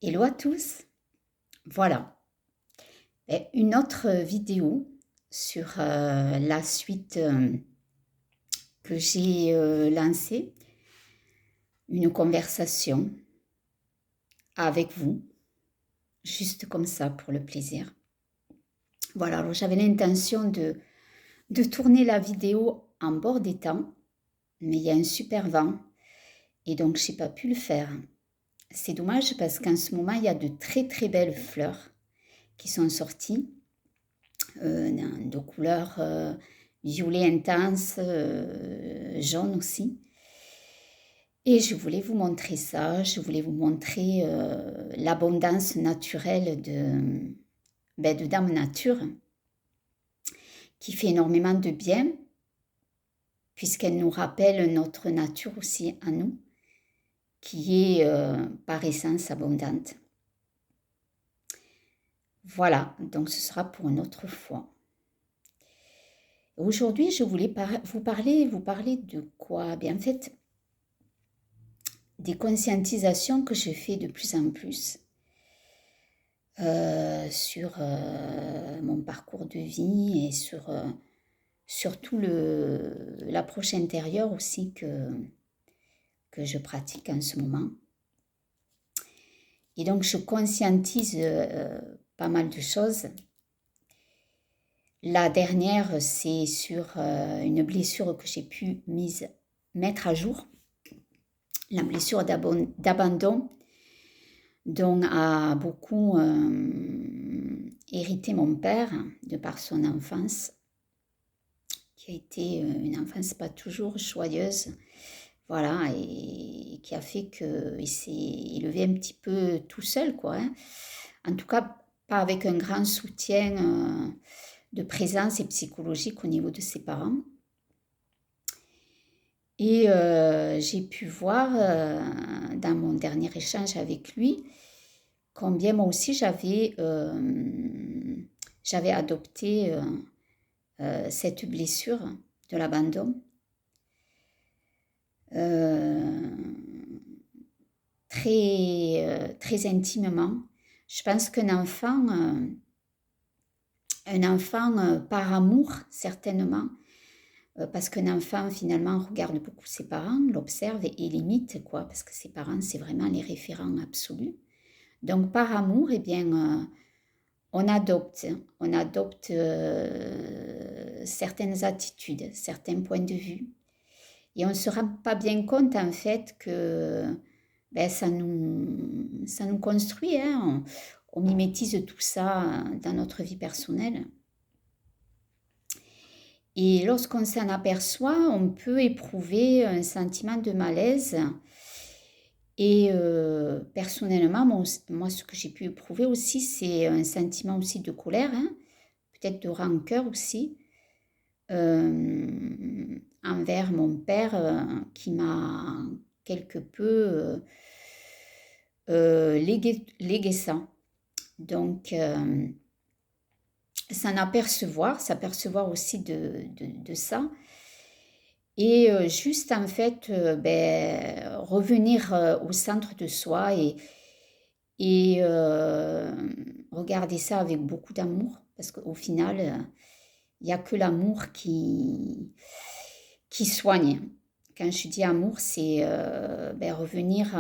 Hello à tous, voilà, une autre vidéo sur la suite que j'ai lancée, une conversation avec vous, juste comme ça pour le plaisir. Voilà, alors j'avais l'intention de tourner la vidéo en bord des temps, mais il y a un super vent et donc je n'ai pas pu le faire. C'est dommage parce qu'en ce moment il y a de très très belles fleurs qui sont sorties. De couleur violet intense, jaune aussi. Et je voulais vous montrer ça, je voulais vous montrer l'abondance naturelle de Dame Nature, qui fait énormément de bien, puisqu'elle nous rappelle notre nature aussi à nous, qui est par essence abondante. Voilà, donc ce sera pour une autre fois. Aujourd'hui, je voulais vous parler de quoi? Bien, en fait, des conscientisations que je fais de plus en plus sur mon parcours de vie et sur surtout l'approche intérieure aussi que je pratique en ce moment. Et donc, je conscientise pas mal de choses. La dernière, c'est sur une blessure que j'ai pu mettre à jour, la blessure d'abandon dont a beaucoup hérité mon père de par son enfance, qui a été une enfance pas toujours joyeuse, voilà, et qui a fait qu'il s'est élevé un petit peu tout seul, quoi. Hein. En tout cas, pas avec un grand soutien de présence et psychologique au niveau de ses parents. Et j'ai pu voir dans mon dernier échange avec lui combien moi aussi j'avais adopté cette blessure de l'abandon très intimement. Je pense qu'un enfant, par amour certainement, parce qu'un enfant finalement regarde beaucoup ses parents, l'observe et limite, quoi, parce que ses parents c'est vraiment les référents absolus. Donc par amour, eh bien, on adopte certaines attitudes, certains points de vue. Et on ne se rend pas bien compte en fait que ça nous construit. Hein. On mimétise tout ça dans notre vie personnelle. Et lorsqu'on s'en aperçoit, on peut éprouver un sentiment de malaise. Et personnellement, moi, ce que j'ai pu éprouver aussi, c'est un sentiment aussi de colère, hein, peut-être de rancœur aussi, envers mon père qui m'a quelque peu légué ça. Donc, s'apercevoir aussi de ça. Et juste en fait, revenir au centre de soi et regarder ça avec beaucoup d'amour, parce qu'au final, il n'y a que l'amour qui soigne. Quand je dis amour, c'est revenir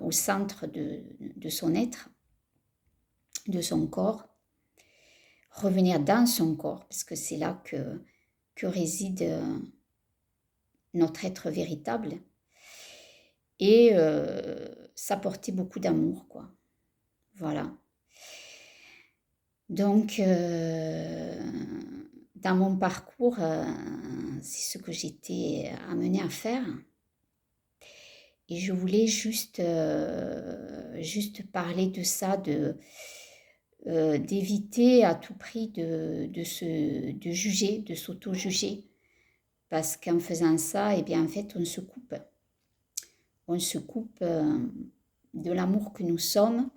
au centre de son être, de son corps, revenir dans son corps, parce que c'est là que réside notre être véritable, et s'apporter beaucoup d'amour, quoi. Voilà. Donc, dans mon parcours, c'est ce que j'étais amenée à faire. Et je voulais juste parler de ça, d'éviter à tout prix de juger, de s'auto-juger. Parce qu'en faisant ça, eh bien, en fait, on se coupe. On se coupe de l'amour que nous sommes.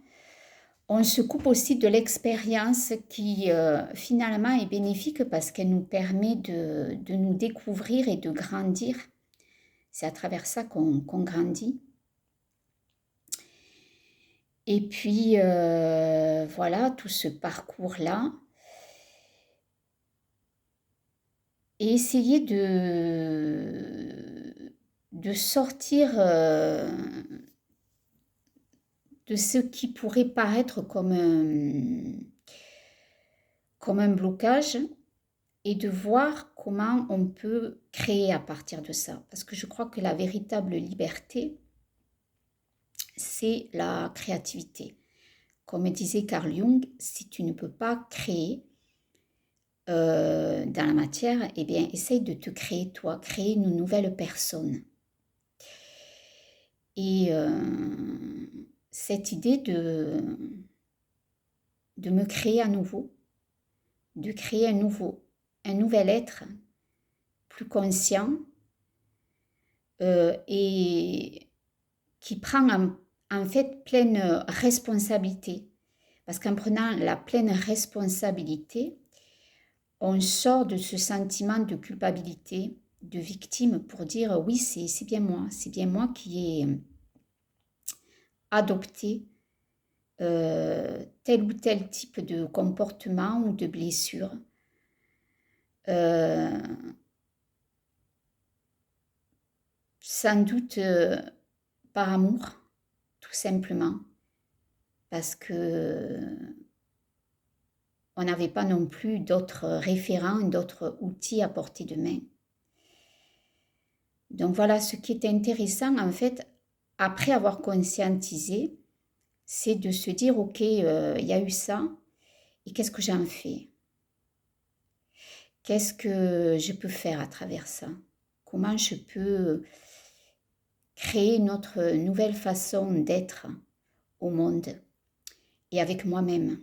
On se coupe aussi de l'expérience qui finalement est bénéfique parce qu'elle nous permet de nous découvrir et de grandir. C'est à travers ça qu'on grandit. Et puis, voilà, tout ce parcours-là. Et essayer de sortir de ce qui pourrait paraître comme un blocage et de voir comment on peut créer à partir de ça. Parce que je crois que la véritable liberté, c'est la créativité. Comme disait Carl Jung, si tu ne peux pas créer dans la matière, eh bien, essaye de te créer toi, créer une nouvelle personne. Et cette idée de me créer à nouveau, de créer un nouvel être plus conscient et qui prend en fait pleine responsabilité. Parce qu'en prenant la pleine responsabilité, on sort de ce sentiment de culpabilité, de victime pour dire oui, c'est bien moi qui ai adopté tel ou tel type de comportement ou de blessure. Sans doute par amour, tout simplement, parce que on n'avait pas non plus d'autres référents, d'autres outils à portée de main. Donc voilà, ce qui est intéressant en fait, après avoir conscientisé, c'est de se dire, ok, il y a eu ça, et qu'est-ce que j'en fais? Qu'est-ce que je peux faire à travers ça? Comment je peux créer une autre nouvelle façon d'être au monde et avec moi-même?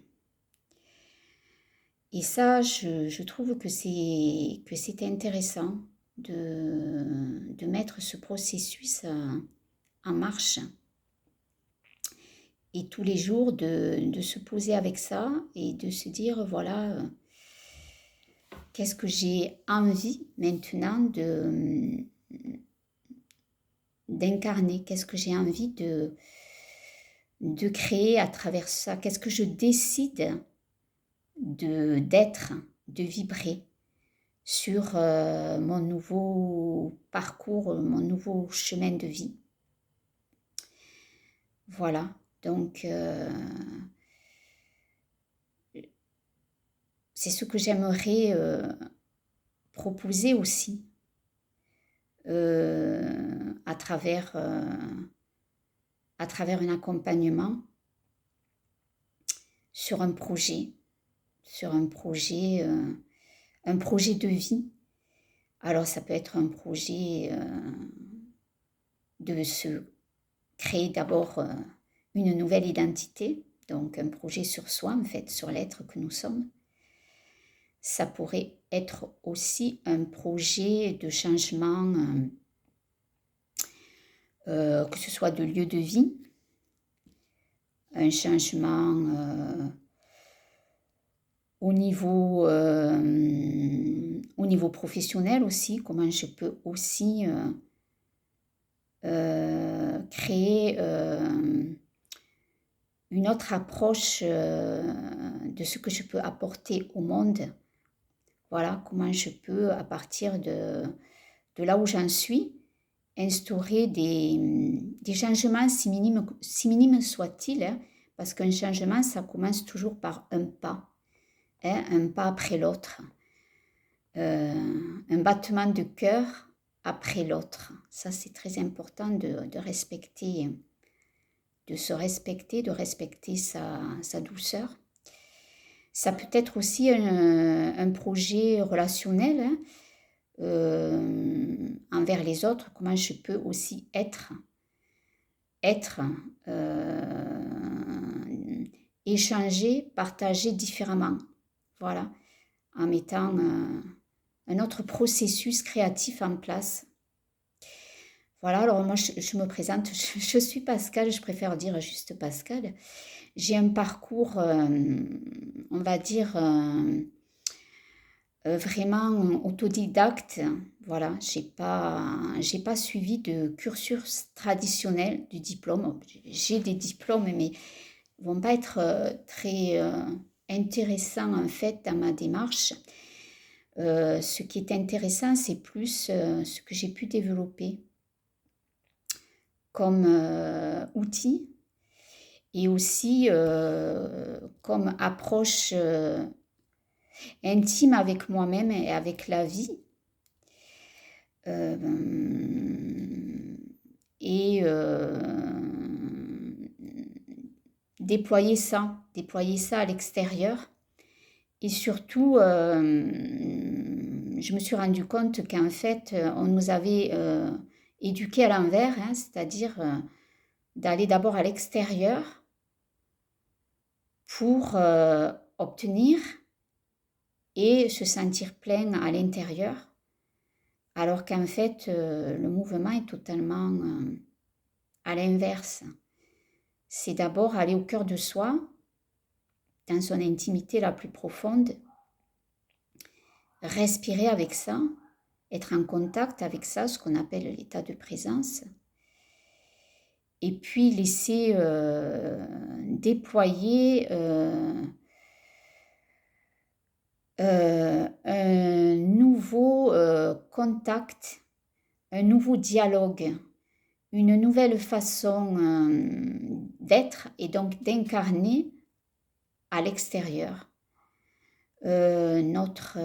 Et ça, je trouve que c'est intéressant de mettre ce processus en marche et tous les jours de se poser avec ça et de se dire, voilà, qu'est-ce que j'ai envie maintenant d'incarner, qu'est-ce que j'ai envie de créer à travers ça, qu'est-ce que je décide d'être, de vibrer sur mon nouveau parcours, mon nouveau chemin de vie. Voilà, donc c'est ce que j'aimerais proposer aussi à travers un accompagnement sur un projet de vie. Alors ça peut être un projet de se créer d'abord une nouvelle identité, donc un projet sur soi en fait, sur l'être que nous sommes. Ça pourrait être aussi un projet de changement, que ce soit de lieu de vie, un changement au niveau professionnel aussi, comment je peux aussi créer une autre approche de ce que je peux apporter au monde. Voilà, comment je peux, à partir de là où j'en suis, instaurer des changements, si minimes soient-ils, hein, parce qu'un changement, ça commence toujours par un pas, hein, un pas après l'autre, un battement de cœur après l'autre. Ça, c'est très important de respecter, de se respecter, de respecter sa douceur. Ça peut être aussi un projet relationnel, hein, envers les autres, comment je peux aussi être échanger, partager différemment. Voilà, en mettant un autre processus créatif en place. Voilà, alors moi je me présente, je suis Pascal, je préfère dire juste Pascal. J'ai un parcours, on va dire, vraiment autodidacte. Voilà, j'ai pas suivi de cursus traditionnel du diplôme. J'ai des diplômes, mais vont pas être très intéressants en fait dans ma démarche. Ce qui est intéressant, c'est plus ce que j'ai pu développer comme outil et aussi comme approche intime avec moi-même et avec la vie. Euh, et déployer ça à l'extérieur. Et surtout, je me suis rendu compte qu'en fait, on nous avait éduqués à l'envers, hein, c'est-à-dire d'aller d'abord à l'extérieur pour obtenir et se sentir plein à l'intérieur, alors qu'en fait, le mouvement est totalement à l'inverse. C'est d'abord aller au cœur de soi, dans son intimité la plus profonde, respirer avec ça, être en contact avec ça, ce qu'on appelle l'état de présence, et puis laisser déployer un nouveau contact, un nouveau dialogue, une nouvelle façon d'être et donc d'incarner à l'extérieur notre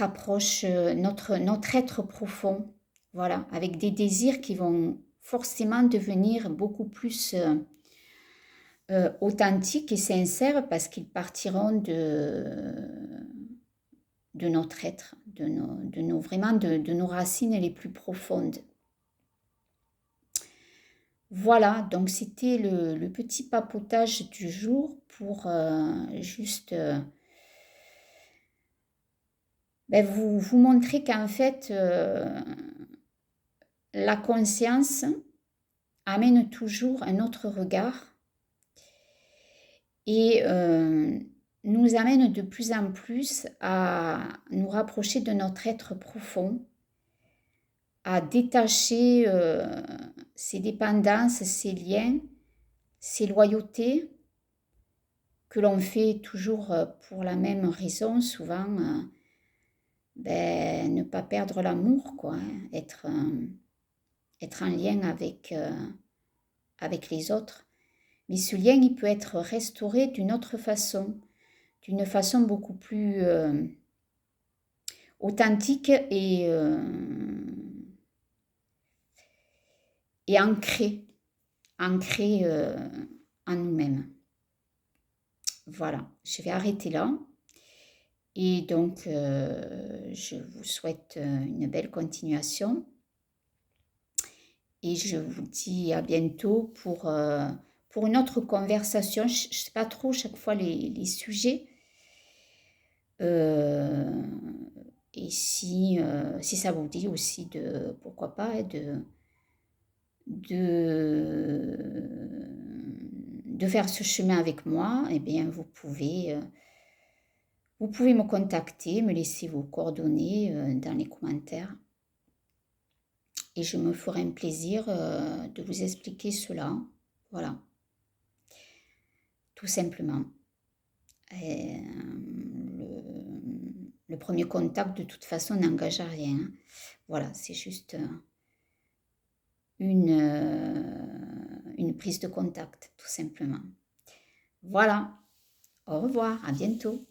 approche, notre être profond, voilà, avec des désirs qui vont forcément devenir beaucoup plus authentiques et sincères parce qu'ils partiront de notre être, vraiment de nos racines les plus profondes. Voilà, donc c'était le petit papotage du jour pour juste vous montrer qu'en fait, la conscience amène toujours un autre regard et nous amène de plus en plus à nous rapprocher de notre être profond, à détacher ces dépendances, ces liens, ces loyautés que l'on fait toujours pour la même raison, souvent ne pas perdre l'amour, quoi, hein, être en lien avec les autres. Mais ce lien, il peut être restauré d'une autre façon, d'une façon beaucoup plus authentique et ancrée en nous-mêmes. Voilà, je vais arrêter là. Et donc, je vous souhaite une belle continuation. Et je vous dis à bientôt pour une autre conversation. Je ne sais pas trop chaque fois les sujets. Et si ça vous dit aussi pourquoi pas, de faire ce chemin avec moi, eh bien vous pouvez me contacter, me laisser vos coordonnées dans les commentaires. Et je me ferai un plaisir de vous expliquer cela. Voilà. Tout simplement. Et, le premier contact, de toute façon, n'engage à rien. Voilà, c'est juste une prise de contact, tout simplement. Voilà. Au revoir, à bientôt.